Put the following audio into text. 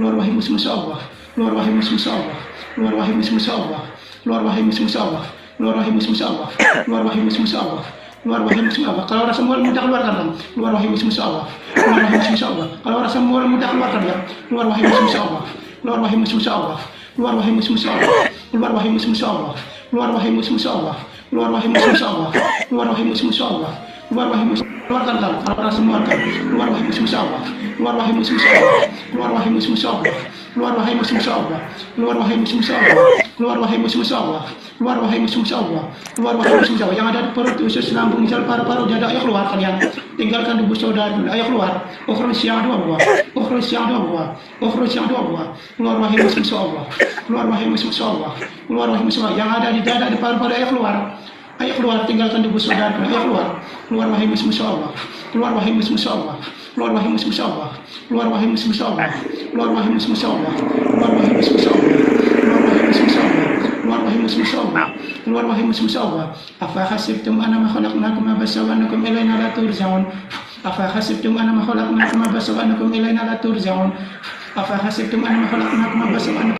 keluar wahai musuh-musuh Allah, keluar wahai musuh-musuh Allah, keluar wahai musuh-musuh Allah, keluar wahai musuh-musuh Allah, keluar wahai musuh-musuh Allah, keluar wahai musuh-musuh Allah, keluar wahai musuh Allah. Kalau rasa mual mudah keluarkan dong. Keluar wahai musuh Allah, keluar wahai musuh Allah. Kalau rasa mual mudah keluarkan ya. Keluar wahai musuh Allah, keluar wahai musuh Allah, keluar wahai musuh Allah, keluar wahai musuh Allah, keluar wahai musuh Allah, keluar wahai musuh Allah, keluar wahai musuh Allah, keluar wahai musuh. Keluarkan dong. Kalau rasa mual kan. Keluar wahai musuh Allah, keluar wahai musuh Allah, keluar wahai musuh Allah, keluar wahai musuh Allah, keluar wahai musuh Allah, keluar wahai musuh Allah, keluar wahai musuh Allah, keluar wahai musuh Allah. Yang ada di perut, usus, lambung, misal paru-paru, dada, ayo keluar kalian. Tinggalkan tubuh saudara, ayo keluar. Ukhruj yang dua buah, ukhruj yang dua buah, ukhruj yang dua buah. Keluar wahai musuh Allah, keluar wahai musuh Allah, keluar wahai musuh Allah. Yang ada di dada, di paru-paru, ayo keluar. Ayo keluar, tinggalkan tubuh saudara, ayo keluar. Keluar wahai musuh Allah, keluar wahai musuh Allah, keluar wahai musuh Allah, keluar wahai musuh Allah, keluar wahai musuh Allah, keluar wahai musuh Allah, keluar wahai musuh Allah, keluar wahai musuh Allah, keluar wahai musuh Allah. Afa hasibtum annama khalaqnakum abasan wa annakum ilaina la turja'un. Afa hasibtum annama khalaqnakum abasan wa annakum ilaina la turja'un. Afa hasibtum annama khalaqnakum abasan wa annakum